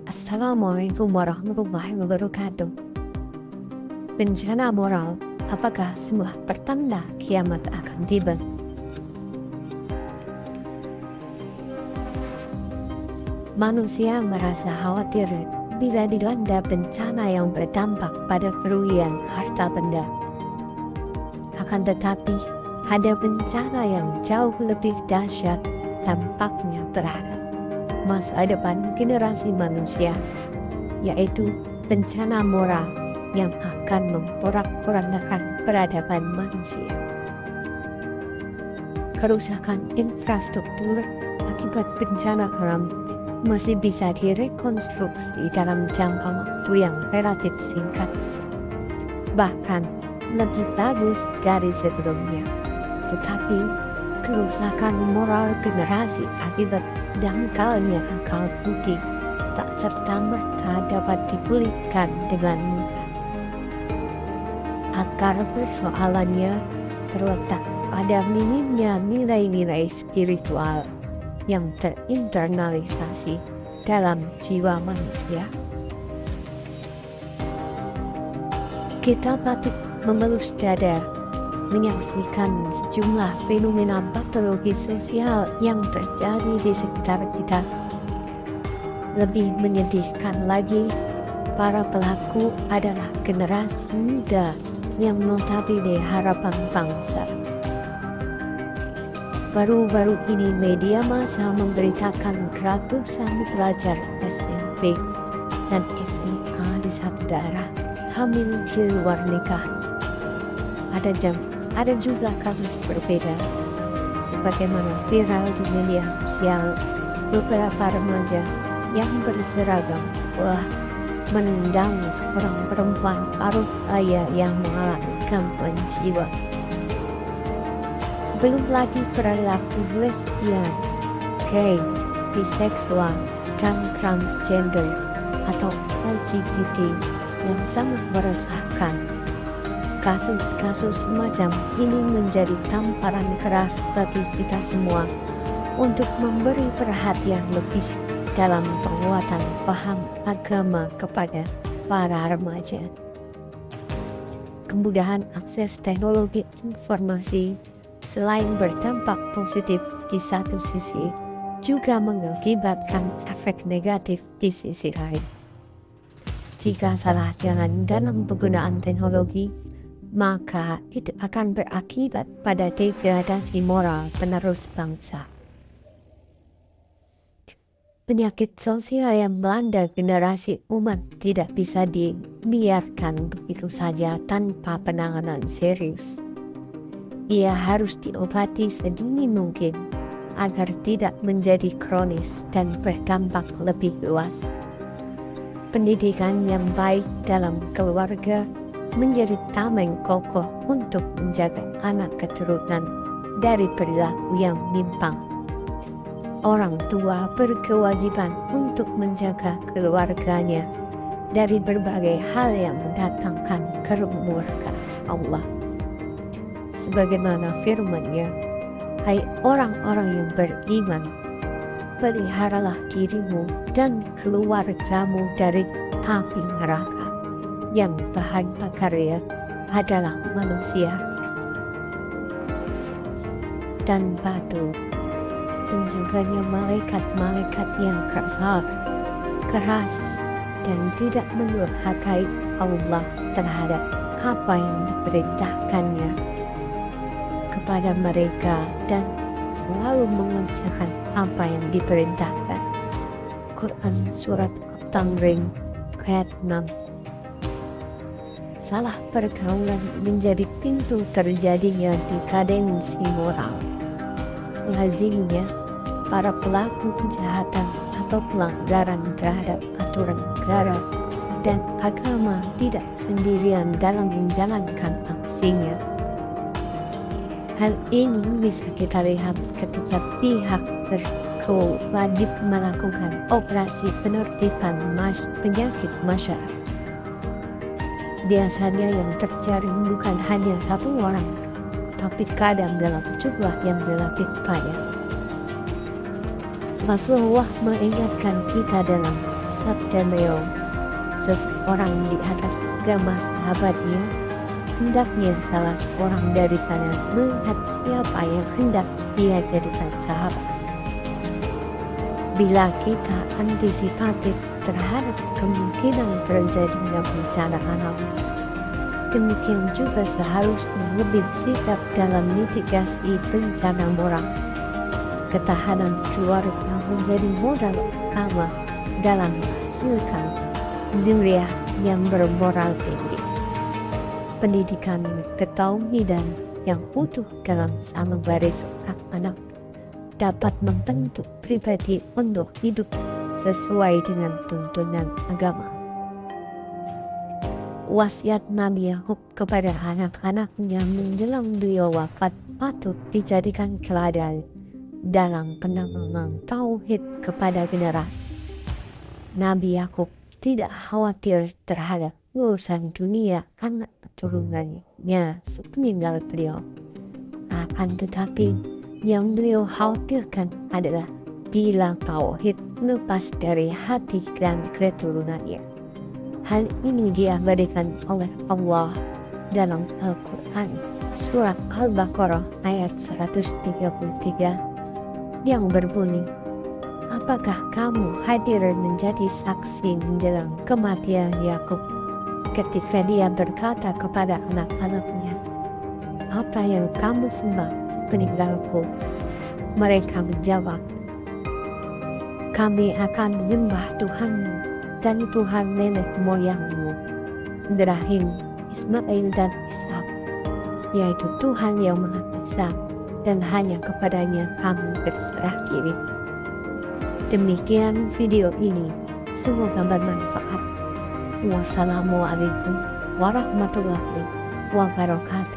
Assalamualaikum warahmatullahi wabarakatuh. Bencana moral, apakah sebuah pertanda kiamat akan tiba? Manusia merasa khawatir bila dilanda bencana yang berdampak pada kerugian harta benda. Akan tetapi, ada bencana yang jauh lebih dahsyat dampaknya terhadap masa depan generasi manusia, yaitu bencana moral yang akan memporak-porandakan peradaban manusia. Kerusakan infrastruktur akibat bencana alam masih bisa direkonstruksi dalam jangka waktu yang relatif singkat, bahkan lebih bagus dari sebelumnya. Tetapi kerusakan moral generasi akibat dangkalnya akal budi tak serta-merta dapat dipulihkan dengan mudah. Akar persoalannya terletak pada minimnya nilai-nilai spiritual yang terinternalisasi dalam jiwa manusia. Kita patut mengelus dada menyaksikan sejumlah fenomena patologi sosial yang terjadi di sekitar kita. Lebih menyedihkan lagi, para pelaku adalah generasi muda yang notabene harapan bangsa. Baru-baru ini media massa memberitakan ratusan pelajar SMP dan SMA di satu daerah hamil di luar nikah. Ada juga kasus berbeda, sebagaimana viral di media sosial beberapa remaja yang berseragam sekolah menendang seorang perempuan paruh baya yang mengalami gangguan jiwa. Belum lagi perilaku lesbian, gay, biseksual, dan transgender atau LGBT yang sangat meresahkan. Kasus-kasus semacam ini menjadi tamparan keras bagi kita semua untuk memberi perhatian lebih dalam penguatan paham agama kepada para remaja. Kemudahan akses teknologi informasi selain berdampak positif di satu sisi, juga mengakibatkan efek negatif di sisi lain. Jika salah jalan dalam penggunaan teknologi, maka itu akan berakibat pada degradasi moral penerus bangsa. Penyakit sosial yang melanda generasi umat tidak bisa dibiarkan begitu saja tanpa penanganan serius. Ia harus diobati sedini mungkin agar tidak menjadi kronis dan berdampak lebih luas. Pendidikan yang baik dalam keluarga menjadi tameng kokoh untuk menjaga anak keturunan dari perilaku yang menyimpang. Orang tua berkewajiban untuk menjaga keluarganya dari berbagai hal yang mendatangkan kemurkaan Allah. Sebagaimana firman-Nya, "Hai orang-orang yang beriman, peliharalah dirimu dan keluargamu dari api neraka yang bahan bakarnya adalah manusia dan batu." Menjaganya malaikat-malaikat yang keras dan tidak mendurhakai Allah terhadap apa yang diperintahkannya kepada mereka dan selalu mengerjakan apa yang diperintahkan. Quran Surat At-Tamrin ayat 6. Salah pergaulan menjadi pintu terjadinya dekadensi moral. Lazimnya, para pelaku kejahatan atau pelanggaran terhadap aturan negara dan agama tidak sendirian dalam menjalankan aksinya. Hal ini bisa kita lihat ketika pihak terkait wajib melakukan operasi penertiban penyakit masyarakat. Biasanya yang terjaring bukan hanya satu orang, tapi kadang dalam jumlah yang relatif banyak. Rasulullah mengingatkan kita dalam sabda beliau, seseorang di atas agama sahabatnya, hendaknya salah seorang dari kalian melihat siapa yang hendak dia jadikan sahabat. Bila kita antisipatif terhadap kemungkinan terjadinya bencana alam, demikian juga seharusnya lebih sigap dalam mitigasi bencana moral. Ketahanan keluarga menjadi modal utama dalam menghasilkan zuriat yang bermoral tinggi. Pendidikan ketauhidan yang utuh dalam sanubari seorang anak dapat membentuk pribadi untuk hidup sesuai dengan tuntunan agama. Wasiat Nabi Yakub kepada anak-anaknya menjelang beliau wafat patut dijadikan teladan dalam penanaman tauhid kepada generasi. Nabi Yakub tidak khawatir terhadap urusan dunia anak keturunannya sepeninggal beliau. Akan tetapi yang beliau khawatirkan adalah bila tauhid lepas dari hati dan keturunannya. Hal ini diabadikan oleh Allah dalam Al-Quran surat Al-Baqarah ayat 133 yang berbunyi, apakah kamu hadir menjadi saksi menjelang kematian Yakub ketika dia berkata kepada anak-anaknya, apa yang kamu sembah peninggalku? Mereka menjawab, kami akan menyembah Tuhanmu dan Tuhan nenek moyangmu, Ibrahim, Ismail dan Ishak, yaitu Tuhan yang Maha Esa, dan hanya kepadanya kami berserah diri. Demikian video ini, semoga bermanfaat. Wassalamualaikum warahmatullahi wabarakatuh.